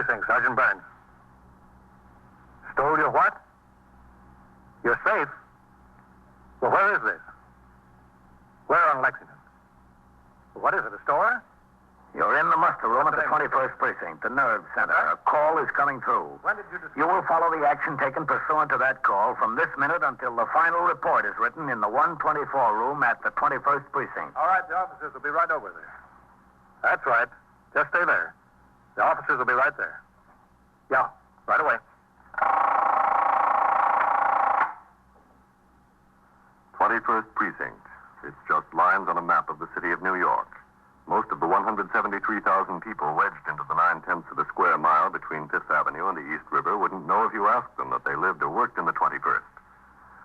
Precinct, Sergeant Burns. Stole your what? Your safe? Well, where is this? Where on Lexington? What is it, a store? You're in the muster room at the 21st Precinct, the nerve center. A call is coming through. When did you discover? You will follow the action taken pursuant to that call from this minute until the final report is written in the 124 room at the 21st Precinct. All right, the officers will be right over there. That's right. Just stay there. The officers will be right there. Yeah, right away. 21st Precinct. It's just lines on a map of the city of New York. Most of the 173,000 people wedged into the 9/10 of a square mile between Fifth Avenue and the East River wouldn't know if you asked them that they lived or worked in the 21st.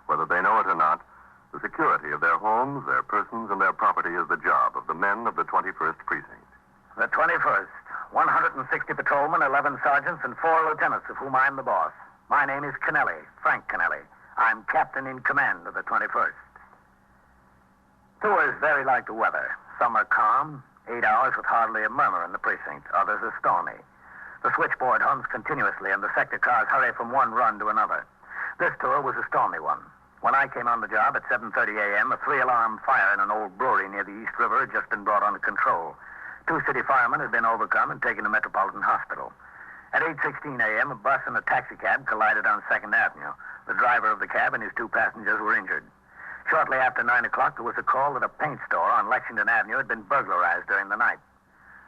Whether they know it or not, the security of their homes, their persons, and their property is the job of the men of the 21st Precinct. The 21st. 160 patrolmen, 11 sergeants, and 4 lieutenants, of whom I'm the boss. My name is Kennelly, Frank Kennelly. I'm captain in command of the 21st. Tours vary like the weather. Some are calm, 8 hours with hardly a murmur in the precinct. Others are stormy. The switchboard hums continuously, and the sector cars hurry from one run to another. This tour was a stormy one. When I came on the job at 7:30 a.m., a 3-alarm fire in an old brewery near the East River had just been brought under control. 2 city firemen had been overcome and taken to Metropolitan Hospital. At 8:16 a.m., a bus and a taxicab collided on 2nd Avenue. The driver of the cab and his 2 passengers were injured. Shortly after 9 o'clock, there was a call that a paint store on Lexington Avenue had been burglarized during the night.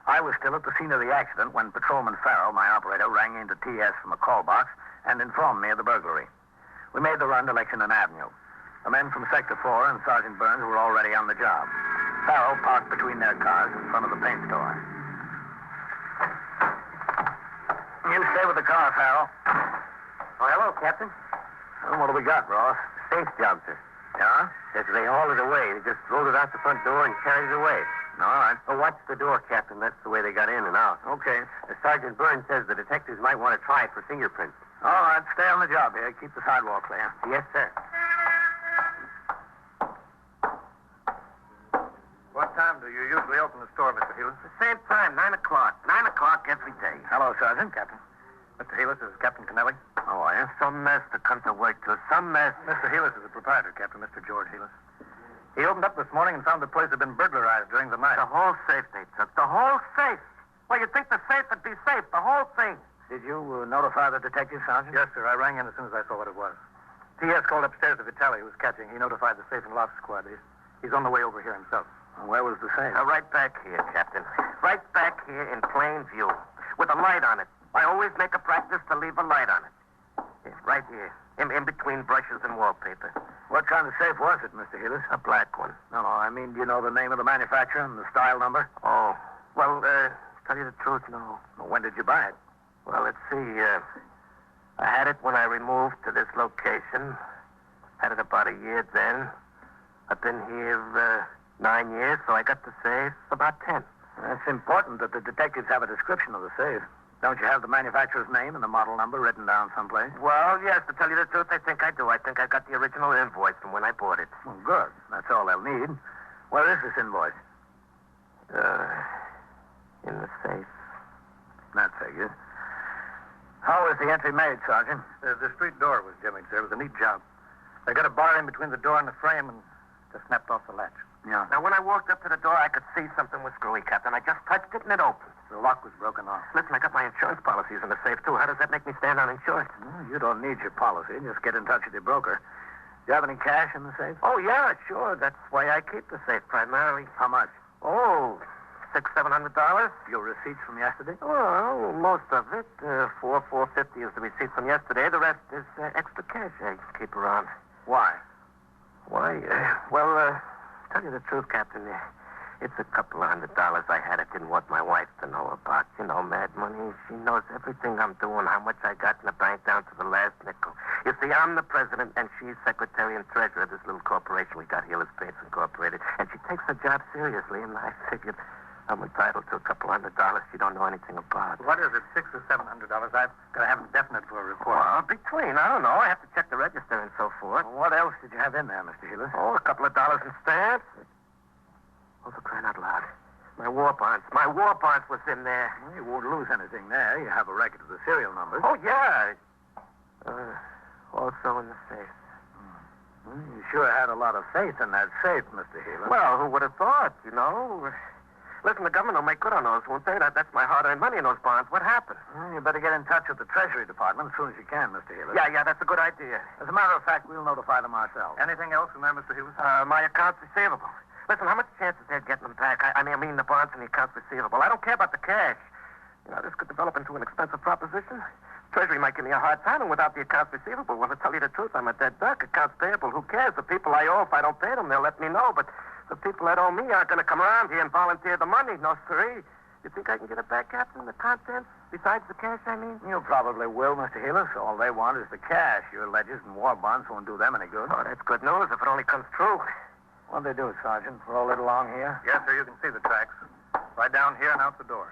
I was still at the scene of the accident when Patrolman Farrell, my operator, rang into TS from a call box and informed me of the burglary. We made the run to Lexington Avenue. The men from Sector 4 and Sergeant Burns were already on the job. Farrell parked between their cars in front of the paint store. You stay with the car, Farrell. Oh, hello, Captain. Well, what do we got, Ross? Safe job, sir. Yeah? Says they hauled it away. They just rolled it out the front door and carried it away. All right. Oh, watch the door, Captain. That's the way they got in and out. Okay. Sergeant Burns says the detectives might want to try it for fingerprints. All right, stay on the job here. Keep the sidewalk clear. Yes, sir. What time do you usually open the store, Mr. Heelis? The same time, 9 o'clock. 9 o'clock every day. Hello, Sergeant. Captain. Mr. Heelis, this is Captain Kennelly. How are you? Some mess to come to work to. Some mess. Mr. Heelis is the proprietor, Captain, Mr. George Heelis. He opened up this morning and found the place had been burglarized during the night. The whole safe they took. The whole safe. Well, you'd think the safe would be safe. The whole thing. Did you notify the detective, Sergeant? Yes, sir. I rang in as soon as I saw what it was. T.S. called upstairs to Vitaly, who was catching. He notified the safe and loft squad. He's on the way over here himself. Where was the safe? Right back here, Captain. Right back here in plain view. With a light on it. I always make a practice to leave a light on it. Yeah, right here. In between brushes and wallpaper. What kind of safe was it, Mr. Heelis? A black one. No, I mean, do you know the name of the manufacturer and the style number? Oh. Well, tell you the truth, no. Well, when did you buy it? Well, let's see. I had it when I removed to this location. Had it about a year then. I've been here 9 years, so I got the safe about 10. It's important that the detectives have a description of the safe. Don't you have the manufacturer's name and the model number written down someplace? Well, yes, to tell you the truth, I think I do. I think I got the original invoice from when I bought it. Well, good. That's all they'll need. Where is this invoice? In the safe. That figures. How was the entry made, Sergeant? The street door was jimmied, sir. It was a neat job. They got a bar in between the door and the frame and just snapped off the latch. Yeah. Now, when I walked up to the door, I could see something was screwy, Captain. I just touched it and it opened. The lock was broken off. Listen, I got my insurance policies in the safe, too. How does that make me stand uninsured? Well, you don't need your policy. Just get in touch with your broker. Do you have any cash in the safe? Oh, yeah, sure. That's why I keep the safe primarily. How much? Oh, $600-700. Your receipts from yesterday? Well, most of it. $450 is the receipt from yesterday. The rest is extra cash I keep around. Why? Why? Tell you the truth, Captain. It's a couple of $100 I had. I didn't want my wife to know about. You know, mad money. She knows everything I'm doing, how much I got in the bank down to the last nickel. You see, I'm the president, and she's secretary and treasurer of this little corporation we got here, Paints Incorporated. And she takes her job seriously, and I figured I'm entitled to a couple $100 she don't know anything about. What is it, $600 or $700? I've got to have them definite for a report. Well, between, I don't know. I have to check the register and so forth. Well, what else did you have in there, Mr. Heelis? Oh, a couple of dollars in stamps. Oh, for crying out loud. My war bonds. My war bonds was in there. Well, you won't lose anything there. You have a record of the serial numbers. Oh, yeah. Also in the safe. Well, you sure had a lot of faith in that safe, Mr. Healer. Well, who would have thought, you know? Listen, the government will make good on those, won't they? That's my hard-earned money in those bonds. What happened? Well, you better get in touch with the Treasury Department as soon as you can, Mr. Healer. Yeah, that's a good idea. As a matter of fact, we'll notify them ourselves. Anything else in there, Mr. Healer? My accounts receivable. Listen, how much chance is there of getting them back? I mean the bonds and the accounts receivable. I don't care about the cash. You know, this could develop into an expensive proposition. Treasury might give me a hard time, and without the accounts receivable, well, to tell you the truth, I'm a dead duck. Accounts payable, who cares? The people I owe, if I don't pay them, they'll let me know. But the people that owe me aren't going to come around here and volunteer the money. No, siree. You think I can get it back, Captain? The contents? Besides the cash, I mean? You probably will, Mr. Healer. So all they want is the cash. Your ledgers and war bonds won't do them any good. Oh, that's good news if it only comes true. What'd they do, Sergeant? Roll it along here? Yes, sir. You can see the tracks. Right down here and out the door.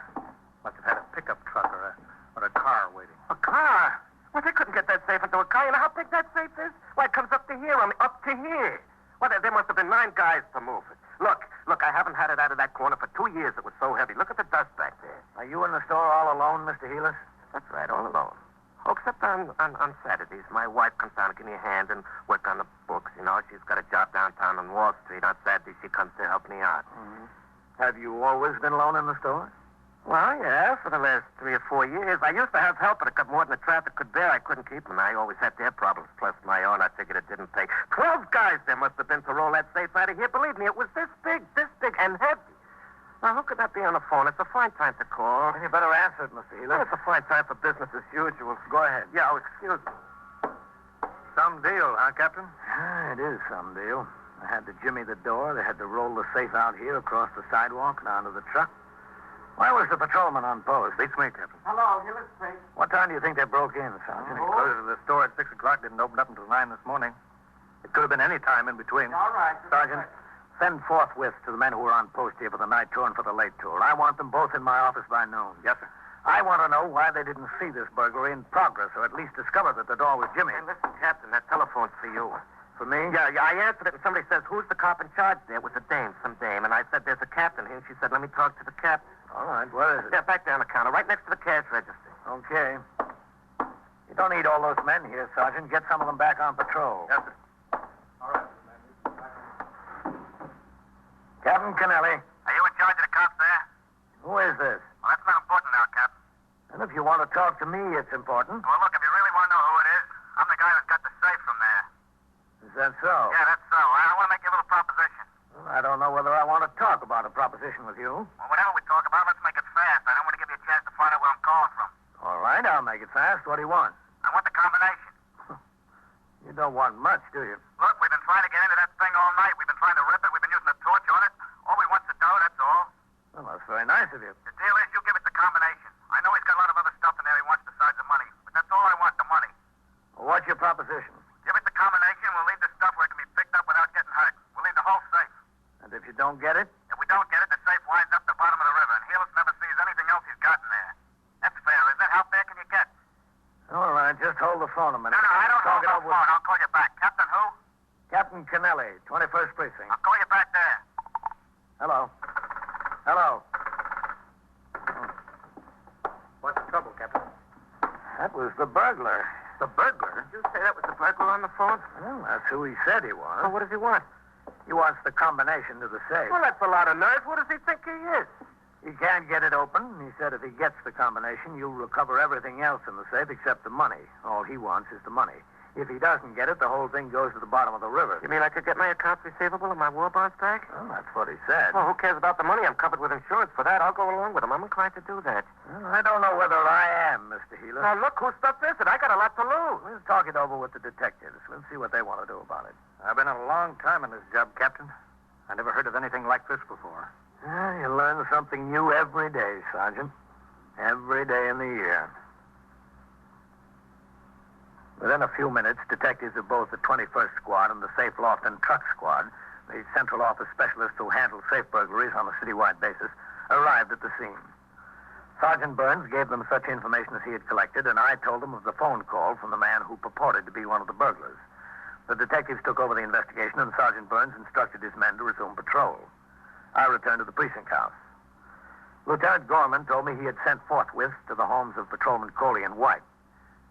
Must have had a pickup truck or a car waiting. A car? Well, they couldn't get that safe into a car. You know how big that safe is? Why, it comes up to here. I mean, up to here. Well, there must have been 9 guys to move it. Look, I haven't had it out of that corner for 2 years. It was so heavy. Look at the dust back there. Are you in the store all alone, Mr. Healer? That's right, all alone. Oh, except on Saturdays. My wife comes down to give me a hand and work on the books. You know, she's got a job downtown on Wall Street. On Saturdays, she comes to help me out. Mm-hmm. Have you always been alone in the store? Well, yeah, for the last 3 or 4 years. I used to have help, but it got more than the traffic could bear. I couldn't keep them. I always had their problems, plus my own. I figured it didn't pay. 12 guys there must have been to roll that safe out of here. Believe me, it was this big, and heavy. Now, who could that be on the phone? It's a fine time to call. Well, you better answer it, Mr. Healer. Well, it's a fine time for business as usual. Go ahead. Yeah, excuse me. Some deal, huh, Captain? It is some deal. I had to jimmy the door. They had to roll the safe out here across the sidewalk and onto the truck. Why was the patrolman on post? Beats me, Captain. Hello, Hillis Street. What time do you think they broke in, Sergeant? They closed the store at 6 o'clock. Didn't open up until 9 this morning. It could have been any time in between. All right. Sergeant, send forthwith to the men who are on post here for the night tour and for the late tour. I want them both in my office by noon. Yes, sir. I want to know why they didn't see this burglary in progress, or at least discover that the door was jimmy. Hey, listen, Captain, that telephone's for you. For me? Yeah, I answered it, and somebody says, who's the cop in charge there? It was a dame, some dame. And I said, there's a captain here. And she said, let me talk to the captain. All right, where is it? Yeah, back there on the counter, right next to the cash register. Okay. You don't need all those men here, Sergeant. Get some of them back on patrol. Yes, sir. All right, Captain Kennelly. Are you in charge of the cops there? Who is this? Well, that's not important now, Captain. And if you want to talk to me, it's important. Well, look, if you really want to know who it is, I'm the guy that got the safe from there. Is that so? Yeah, that's so. I want to make you a little proposition. Well, I don't know whether I want to talk about a proposition with you. Well, whatever we talk about, let's make it fast. I don't want to give you a chance to find out where I'm calling from. All right, I'll make it fast. What do you want? I want the combination. You don't want much, do you? Look, we've been trying to get into that thing all night. We've been trying to rip it. We've been using a torch on it. All we want's the dough, that's all. Well, that's very nice of you. The deal is you give it the combination. I know he's got a lot of other stuff in there he wants besides the money. But that's all I want, the money. Well, what's your proposition? Give it the combination, we'll leave the stuff where it can be picked up without getting hurt. We'll leave the whole safe. And if you don't get it? If we don't get it, the safe winds up the bottom of the river, and Helis never sees anything else he's got in there. That's fair, isn't it? How fair can you get? All right, just hold the phone a minute. No, I don't Talk hold it the over with phone. I'll call you back. Captain who? Captain Kennelly, 21st Precinct. I'll call you back there. Hello. Hello. What's the trouble, Captain? That was the burglar. The burglar? Did you say that was the burglar on the phone? Well, that's who he said he Well, was. what does he want? He wants the combination to the safe. Well, that's a lot of nerve. What does he think he is? He can't get it open. He said if he gets the combination, you'll recover everything else in the safe except the money. All he wants is the money. If he doesn't get it, the whole thing goes to the bottom of the river. You mean I could get my accounts receivable and my war bonds back? Well, that's what he said. Well, who cares about the money? I'm covered with insurance for that. I'll go along with him. I'm inclined to do that. Well, I don't know whether I am, Mr. Healer. Now, look, whose stuff is it? I got a lot to lose. We'll talk it over with the detectives. We'll see what they want to do about it. I've been a long time in this job, Captain. I never heard of anything like this before. You learn something new every day, Sergeant. Every day in the year. Within a few minutes, detectives of both the 21st Squad and the Safe Loft and Truck Squad, the central office specialists who handle safe burglaries on a citywide basis, arrived at the scene. Sergeant Burns gave them such information as he had collected, and I told them of the phone call from the man who purported to be one of the burglars. The detectives took over the investigation, and Sergeant Burns instructed his men to resume patrol. I returned to the precinct house. Lieutenant Gorman told me he had sent forthwith to the homes of Patrolman Coley and White.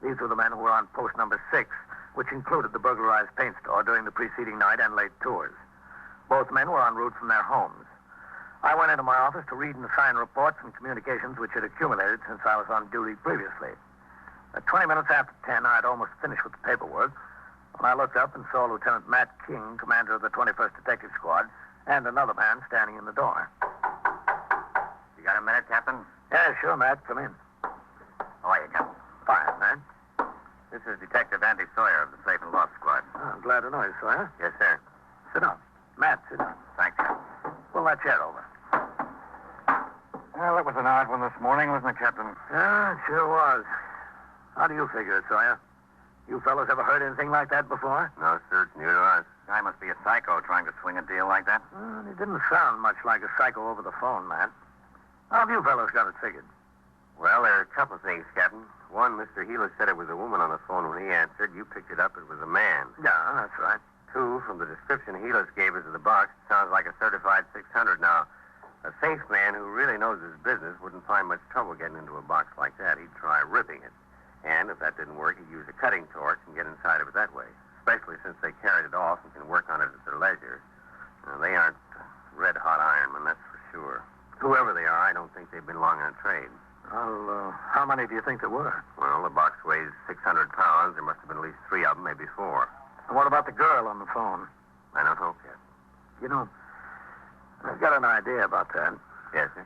These were the men who were on post number 6, which included the burglarized paint store during the preceding night and late tours. Both men were en route from their homes. I went into my office to read and sign reports and communications which had accumulated since I was on duty previously. At 20 minutes after 10, I had almost finished with the paperwork when I looked up and saw Lieutenant Matt King, commander of the 21st Detective Squad, and another man standing in the door. You got a minute, Captain? Yeah, sure, Matt. Come in. How are you, Captain? Fine, Matt. This is Detective Andy Sawyer of the Safe and Loft Squad. Oh, I'm glad to know you, Sawyer. Yes, sir. Sit down. Matt, sit down. Thanks, Captain. Pull that chair over. Well, it was an odd one this morning, wasn't it, Captain? Yeah, it sure was. How do you figure it, Sawyer? You fellas ever heard anything like that before? No, sir, it's new to us. Guy must be a psycho trying to swing a deal like that. Well, it didn't sound much like a psycho over the phone, Matt. How have you fellas got it figured? Well, there are a couple of things, Captain. One, Mr. Healer said it was a woman on the phone when he answered. You picked it up, it was a man. Yeah, that's right. Two, from the description Healers gave us of the box, it sounds like a certified 600. Now, a safe man who really knows his business wouldn't find much trouble getting into a box like that. He'd try ripping it. And if that didn't work, he'd use a cutting torch and get inside of it that way, especially since they carried it off and can work on it at their leisure. They aren't red-hot ironmen, that's for sure. Whoever they are, I don't think they've been long on trade. Well, how many do you think there were? Well, the box weighs 600 pounds. There must have been at least 3 of them, maybe 4. And what about the girl on the phone? I don't know, Captain. You know, I've got an idea about that. Yes, sir?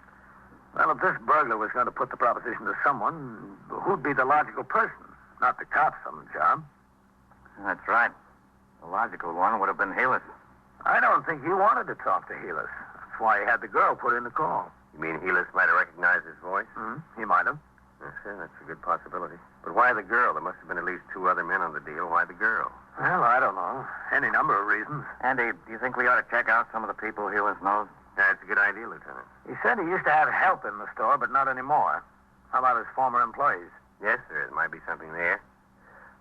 Well, if this burglar was going to put the proposition to someone, who'd be the logical person? Not the cops on the job. That's right. The logical one would have been Healers. I don't think he wanted to talk to Healers. That's why he had the girl put in the call. You mean Healers might have recognized his voice? He might have. Yes, sir, that's a good possibility. But why the girl? There must have been at least 2 other men on the deal. Why the girl? Well, I don't know. Any number of reasons. Andy, do you think we ought to check out some of the people Healers knows? That's a good idea, Lieutenant. He said he used to have help in the store, but not anymore. How about his former employees? Yes, sir, there might be something there.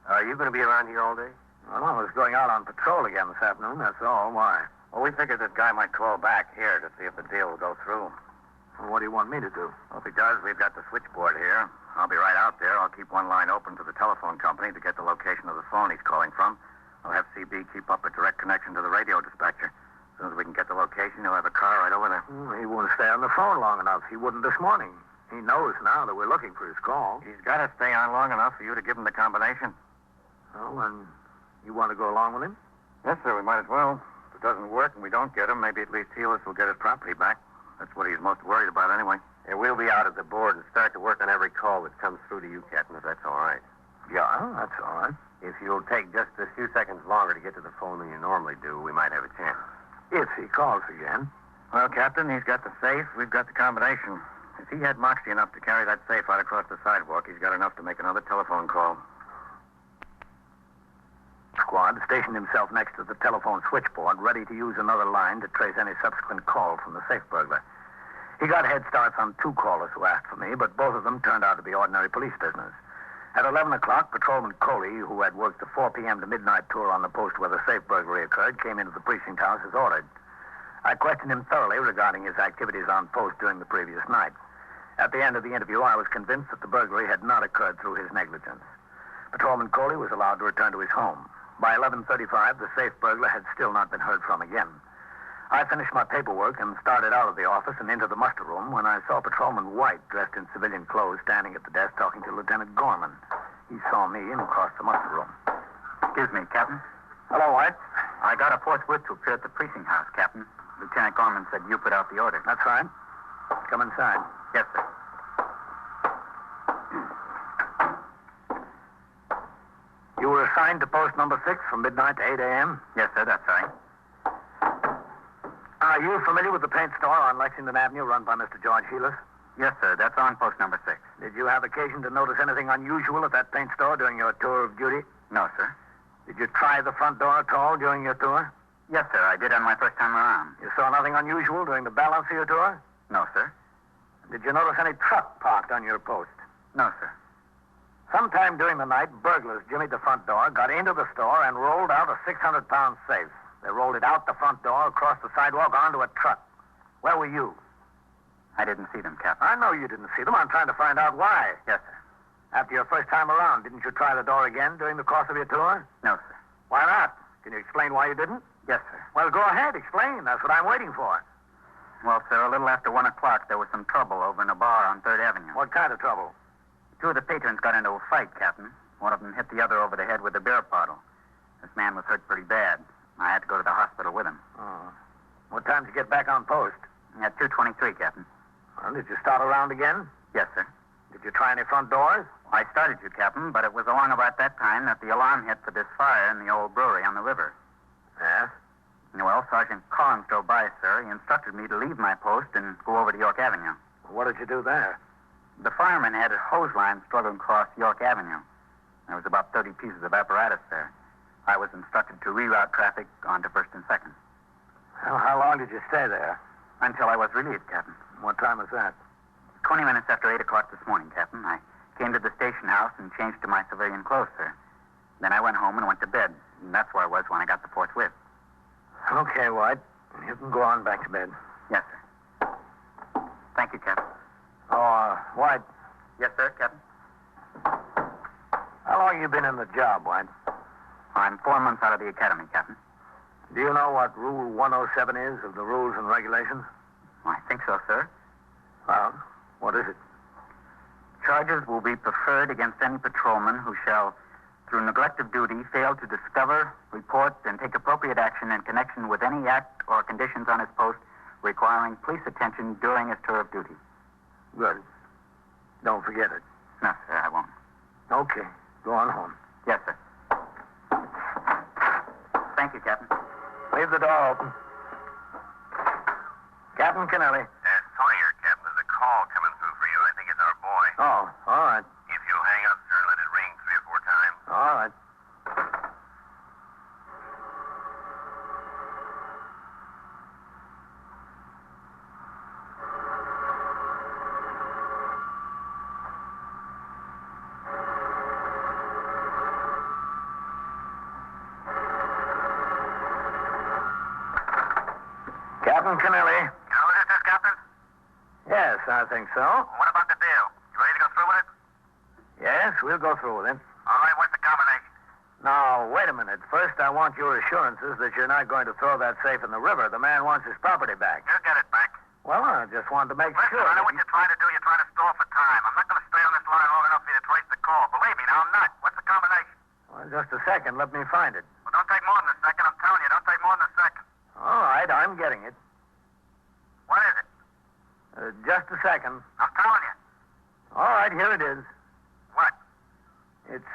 Are you going to be around here all day? Well, I was going out on patrol again this afternoon, that's all. Why? Well, we figured this guy might call back here to see if the deal will go through. Well, what do you want me to do? Well, if he does, we've got the switchboard here. I'll be right out there. I'll keep one line open to the telephone company to get the location of the phone he's calling from. I'll have CB keep up a direct connection to the radio dispatcher. As soon as we can get the location, he'll have a car right over there. He won't stay on the phone long enough. He wouldn't this morning. He knows now that we're looking for his call. He's got to stay on long enough for you to give him the combination. Well, then, you want to go along with him? Yes, sir, we might as well. If it doesn't work and we don't get him, maybe at least Healers will get his property back. That's what he's most worried about anyway. Yeah, we'll be out at the board and start to work on every call that comes through to you, Captain, if that's all right. Yeah, that's all right. If you'll take just a few seconds longer to get to the phone than you normally do, we might have a chance. If he calls again. Well, Captain, he's got the safe. We've got the combination. If he had moxie enough to carry that safe out across the sidewalk, he's got enough to make another telephone call. Squad stationed himself next to the telephone switchboard, ready to use another line to trace any subsequent call from the safe burglar. He got head starts on 2 callers who asked for me, but both of them turned out to be ordinary police business. At 11 o'clock, Patrolman Coley, who had worked the 4 p.m. to midnight tour on the post where the safe burglary occurred, came into the precinct house as ordered. I questioned him thoroughly regarding his activities on post during the previous night. At the end of the interview, I was convinced that the burglary had not occurred through his negligence. Patrolman Coley was allowed to return to his home. By 11:35, the safe burglar had still not been heard from again. I finished my paperwork and started out of the office and into the muster room when I saw Patrolman White, dressed in civilian clothes, standing at the desk talking to Lieutenant Gorman. He saw me and crossed the muster room. Excuse me, Captain. Hello, White. I got a forthwith to appear at the precinct house, Captain. Lieutenant Gorman said you put out the order. That's right. Come inside. Yes, sir. You were assigned to post number 6 from midnight to 8 a.m.? Yes, sir, that's right. Are you familiar with the paint store on Lexington Avenue run by Mr. George Healers? Yes, sir, that's on post number 6. Did you have occasion to notice anything unusual at that paint store during your tour of duty? No, sir. Did you try the front door at all during your tour? Yes, sir, I did on my first time around. You saw nothing unusual during the balance of your tour? No, sir. Did you notice any truck parked on your post? No, sir. Sometime during the night, burglars jimmied the front door, got into the store, and rolled out a 600-pound safe. They rolled it out the front door, across the sidewalk, onto a truck. Where were you? I didn't see them, Captain. I know you didn't see them. I'm trying to find out why. Yes, sir. After your first time around, didn't you try the door again during the course of your tour? No, sir. Why not? Can you explain why you didn't? Yes, sir. Well, go ahead. Explain. That's what I'm waiting for. Well, sir, a little after 1 o'clock, there was some trouble over in a bar on 3rd Avenue. What kind of trouble? 2 of the patrons got into a fight, Captain. One of them hit the other over the head with a beer bottle. This man was hurt pretty bad. I had to go to the hospital with him. Oh. What time did you get back on post? At 2:23, Captain. Well, did you start around again? Yes, sir. Did you try any front doors? I started you, Captain, but it was along about that time that the alarm hit for this fire in the old brewery on the river. Yes. Well, Sergeant Collins drove by, sir. He instructed me to leave my post and go over to York Avenue. What did you do there? The fireman had a hose line struggling across York Avenue. There was about 30 pieces of apparatus there. I was instructed to reroute traffic onto 1st and 2nd. Well, how long did you stay there? Until I was relieved, Captain. What time was that? 20 minutes after 8 o'clock this morning, Captain. I came to the station house and changed to my civilian clothes, sir. Then I went home and went to bed. And that's where I was when I got the forthwith. Okay, White. You can go on back to bed. Yes, sir. Thank you, Captain. Oh, White, Yes, sir, Captain. how long you been in the job, White? I'm 4 months out of the academy, Captain. Do you know what Rule 107 is of the rules and regulations? I think so, sir. Well, what is it? Charges will be preferred against any patrolman who shall, through neglect of duty, fail to discover, report, and take appropriate action in connection with any act or conditions on his post requiring police attention during his tour of duty. Good. Don't forget it. No, sir, I won't. Okay. Go on home. Yes, sir. Thank you, Captain. Leave the door open. Captain Kennelly. Sawyer, Captain, there's a call coming through for you. I think it's our boy. Oh, all right. If you'll hang up, sir, let it ring 3 or 4 times. All right. Captain Kennelly. You know who this is, Captain? Yes, I think so. What about the deal? You ready to go through with it? Yes, we'll go through with it. All right, what's the combination? Now, wait a minute. First, I want your assurances that you're not going to throw that safe in the river. The man wants his property back. You'll get it back. Well, I just wanted to make Listen, sure. I know what you're trying to do. You're trying to stall for time. I'm not going to stay on this line long enough for you to trace the call. Believe me, now I'm not. What's the combination? Well, just a second. Let me find it. Well, don't take more than a second. I'm telling you, don't take more than a second. All right, I'm getting it. What is it? Just a second. I'm telling you. All right, here it is. What? It's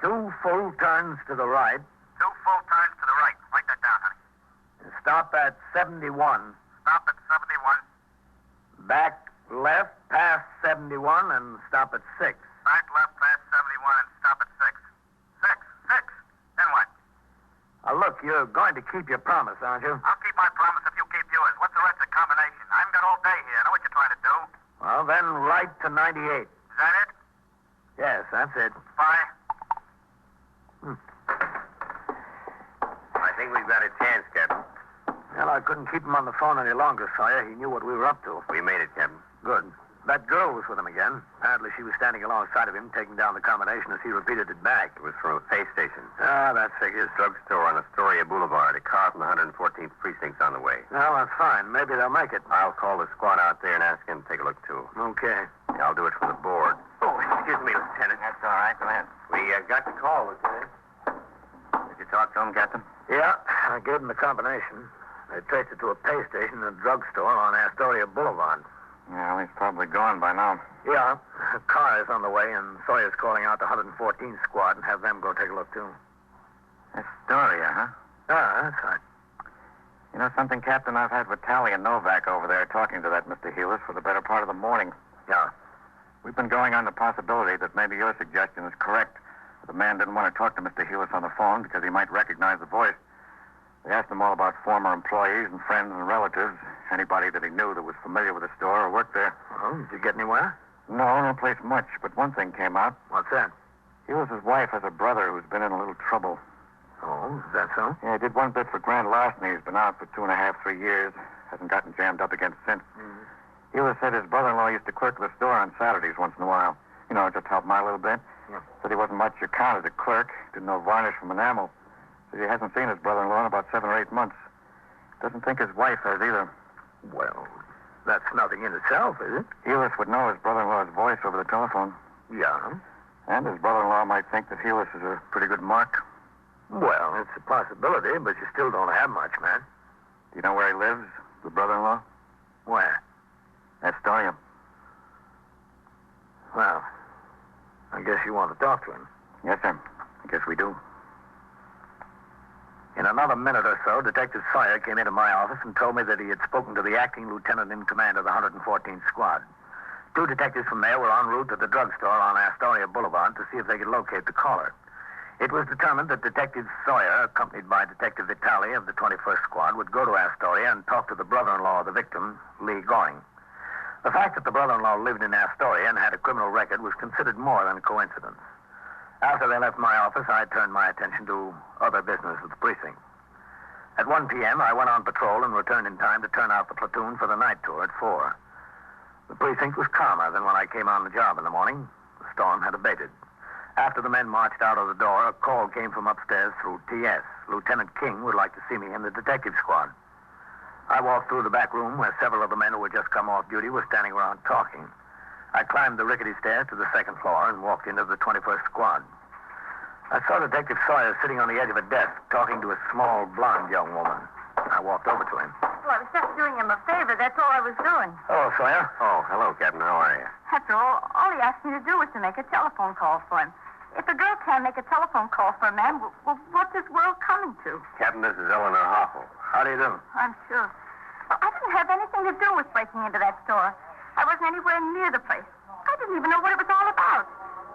2 full turns to the right. 2 full turns to the right. Write that down, honey. Stop at 71. Stop at 71. Back left past 71 and stop at 6. Back left past 71 and stop at 6. 6. 6. Then what? Look, you're going to keep your promise, aren't you? I'll keep my promise if you keep yours. What's the rest of the combination? I haven't got all day here. I know what you're trying to do. Well, then right to 98. Is that it? Yes, that's it. Bye. I think we've got a chance, Captain. Well, I couldn't keep him on the phone any longer, Sawyer. He knew what we were up to. We made it, Captain. Good. That girl was with him again. Apparently she was standing alongside of him, taking down the combination as he repeated it back. It was from a pay station. Ah, that figures. Drugstore on Astoria Boulevard. A car from the 114th Precinct's on the way. Well, that's fine. Maybe they'll make it. I'll call the squad out there and ask him to take a look, too. Okay. I'll do it from the board. Oh, excuse me, Lieutenant. That's all right. Go ahead. We got the call, Lieutenant. Did you talk to him, Captain? Yeah, I gave him the combination. They traced it to a pay station and a drugstore on Astoria Boulevard. Yeah, he's probably gone by now. Yeah, a car is on the way, and Sawyer's calling out the 114th squad and have them go take a look, too. Astoria, huh? Ah, that's right. You know something, Captain? I've had Vitali and Novak over there talking to that Mr. Heelis for the better part of the morning. Yeah. We've been going on the possibility that maybe your suggestion is correct. The man didn't want to talk to Mr. Heelis on the phone because he might recognize the voice. We asked him all about former employees and friends and relatives, anybody that he knew that was familiar with the store or worked there. Well, did you get anywhere? No place much, but one thing came out. What's that? Heelis' wife has a brother who's been in a little trouble. Oh, is that so? Yeah, he did one bit for grand larceny. He's been out for 2.5, 3 years. Hasn't gotten jammed up again since. Mm-hmm. Hewlett said his brother-in-law used to clerk at the store on Saturdays once in a while. You know, just help him out a little bit. Yeah. Said he wasn't much account as a clerk. Didn't know varnish from enamel. Said he hasn't seen his brother-in-law in about 7 or 8 months. Doesn't think his wife has either. Well, that's nothing in itself, is it? Hewlett would know his brother-in-law's voice over the telephone. Yeah. And his brother-in-law might think that Hewlett is a pretty good mark. Well, it's a possibility, but you still don't have much, man. Do you know where he lives, the brother-in-law? Where? Astoria. Well, I guess you want to talk to him. Yes, sir. I guess we do. In another minute or so, Detective Sawyer came into my office and told me that he had spoken to the acting lieutenant in command of the 114th Squad. 2 detectives from there were en route to the drugstore on Astoria Boulevard to see if they could locate the caller. It was determined that Detective Sawyer, accompanied by Detective Vitale of the 21st Squad, would go to Astoria and talk to the brother-in-law of the victim, Lee Goring. The fact that the brother-in-law lived in Astoria and had a criminal record was considered more than a coincidence. After they left my office, I turned my attention to other business at the precinct. At 1 p.m., I went on patrol and returned in time to turn out the platoon for the night tour at 4. The precinct was calmer than when I came on the job in the morning. The storm had abated. After the men marched out of the door, a call came from upstairs through T.S. Lieutenant King would like to see me in the detective squad. I walked through the back room where several of the men who had just come off duty were standing around talking. I climbed the rickety stairs to the 2nd floor and walked into the 21st Squad. I saw Detective Sawyer sitting on the edge of a desk talking to a small, blonde young woman. I walked over to him. Well, I was just doing him a favor. That's all I was doing. Hello, Sawyer. Oh, hello, Captain. How are you? After all he asked me to do was to make a telephone call for him. If a girl can't make a telephone call for a man, well, what's this world coming to? Captain, this is Eleanor Hoffel. How do you do? I'm sure. Well, I didn't have anything to do with breaking into that store. I wasn't anywhere near the place. I didn't even know what it was all about.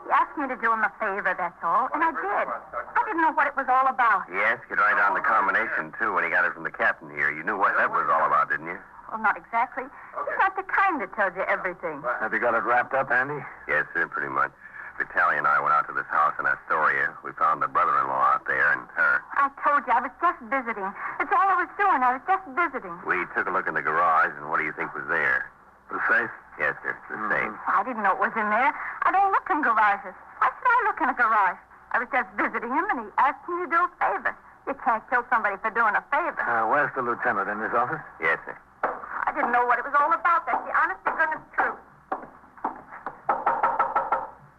He asked me to do him a favor, that's all, and I did. I didn't know what it was all about. He asked you to write down the combination, too, when he got it from the captain here. You knew what that was all about, didn't you? Well, not exactly. He's not the kind that tells you everything. Have you got it wrapped up, Andy? Yes, sir, pretty much. Vitaly and I went out to this house in Astoria. We found the brother-in-law out there and her. I told you, I was just visiting. That's all I was doing. I was just visiting. We took a look in the garage, and what do you think was there? The safe? Yes, sir, the safe. I didn't know it was in there. I don't look in garages. Why should I look in a garage? I was just visiting him, and he asked me to do a favor. You can't kill somebody for doing a favor. Where's the lieutenant? In his office? Yes, sir. I didn't know what it was all about. That's the honest to goodness truth.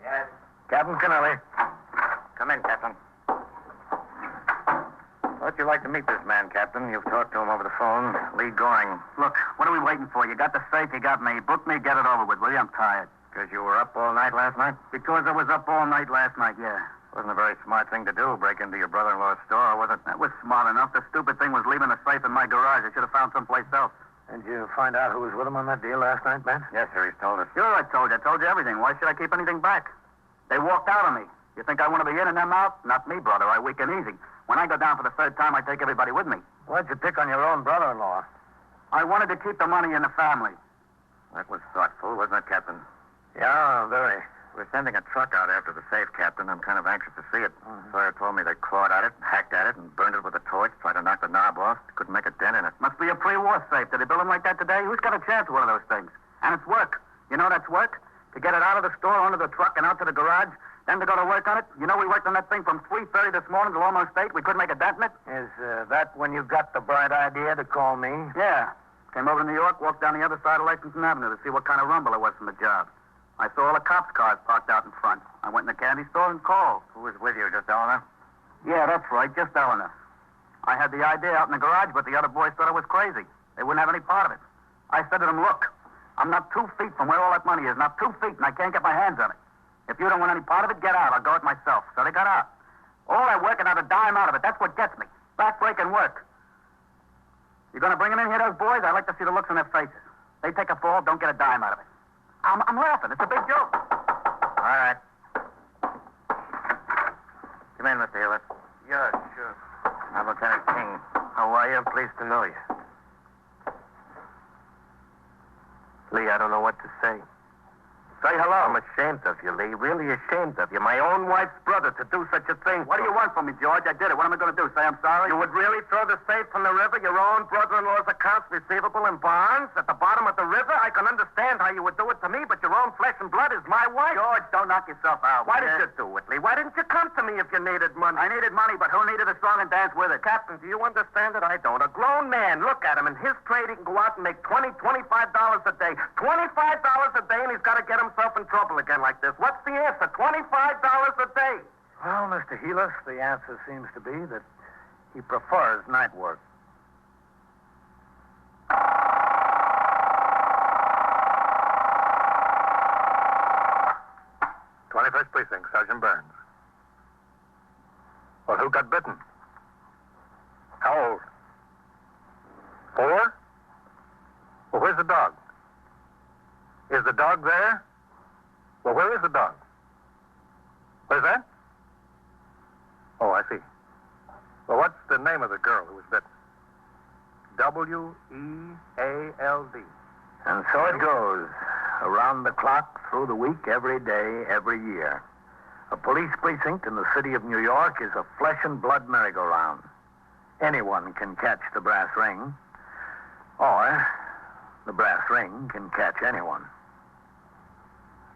Yes. Captain Kennelly. Come in, Captain. How'd you like to meet this man, Captain? You've talked to him over the phone. Lee Goring. Look, what are we waiting for? You got the safe, you got me. Book me, get it over with, will you? I'm tired. Because you were up all night last night? Because I was up all night last night, yeah. Wasn't a very smart thing to do, break into your brother-in-law's store, was it? That was smart enough. The stupid thing was leaving the safe in my garage. I should have found someplace else. Did you find out who was with him on that deal last night, Ben? Yes, sir, he's told us. Sure, I told you. I told you everything. Why should I keep anything back? They walked out on me. You think I want to be in and them out? Not me, brother. I weak and easy. When I go down for the 3rd time, I take everybody with me. Why'd you pick on your own brother-in-law? I wanted to keep the money in the family. That was thoughtful, wasn't it, Captain? Yeah, very. We're sending a truck out after the safe, Captain. I'm kind of anxious to see it. Sawyer told me they clawed at it, hacked at it, and burned it with a torch, tried to knock the knob off. Couldn't make a dent in it. Must be a pre-war safe. Did they build them like that today? Who's got a chance with one of those things? And it's work. You know that's work? To get it out of the store, onto the truck, and out to the garage, then to go to work on it. You know we worked on that thing from 3:30 this morning till almost 8. We couldn't make a dent in it. Is that when you got the bright idea to call me? Yeah. Came over to New York, walked down the other side of Lexington Avenue to see what kind of rumble it was from the job. I saw all the cops' cars parked out in front. I went in the candy store and called. Who was with you, just Eleanor? Yeah, that's right, just Eleanor. I had the idea out in the garage, but the other boys thought I was crazy. They wouldn't have any part of it. I said to them, look, I'm not 2 feet from where all that money is, not 2 feet, and I can't get my hands on it. If you don't want any part of it, get out. I'll go it myself. So they got out. All that work and not a dime out of it. That's what gets me. Back-breaking work. You going to bring them in here, those boys? I'd like to see the looks on their faces. They take a fall, don't get a dime out of it. I'm laughing. It's a big joke. All right. Come in, Mr. Hewlett. Yeah, sure. I'm Lieutenant King. How are you? I'm pleased to know you. Lee, I don't know what to say. Say hello. I'm ashamed of you, Lee. Really ashamed of you. My own wife's brother to do such a thing. What do you want from me, George? I did it. What am I going to do? Say I'm sorry? You would really throw the safe from the river, your own brother-in-law's accounts receivable and bonds at the bottom of the river, I can understand how you would do it to me, but your own flesh and blood is my wife. George, don't knock yourself out. Why did you do it, Lee? Why didn't you come to me if you needed money? I needed money, but who needed a song and dance with it? Captain, do you understand it? I don't. A grown man, look at him. In his trade, he can go out and make $20, $25 a day. $25 a day, and he's got to get himself in trouble again like this. What's the answer? $25 a day. Well, Mr. Helis, the answer seems to be that he prefers night work. 21st Precinct, Sergeant Burns. Well, who got bitten? How old? 4? Well, where's the dog? Is the dog there? Well, where is the dog? Where's that? Oh, I see. Well, what's the name of the girl who was bitten? W-E-A-L-D. And so it goes. Around the clock, through the week, every day, every year. A police precinct in the city of New York is a flesh and blood merry-go-round. Anyone can catch the brass ring, or the brass ring can catch anyone.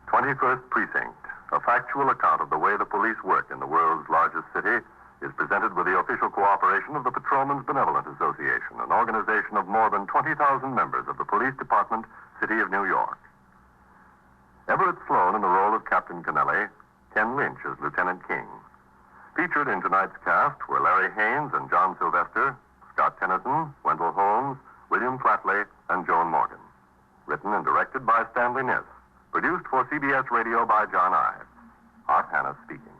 21st Precinct, a factual account of the way the police work in the world's largest city, is presented with the official cooperation of the Patrolmen's Benevolent Association, an organization of more than 20,000 members of the Police Department, City of New York. Everett Sloan in the role of Captain Kennelly, Ken Lynch as Lieutenant King. Featured in tonight's cast were Larry Haynes and John Sylvester, Scott Tennyson, Wendell Holmes, William Flatley, and Joan Morgan. Written and directed by Stanley Niss. Produced for CBS Radio by John Ives. Art Hanna speaking.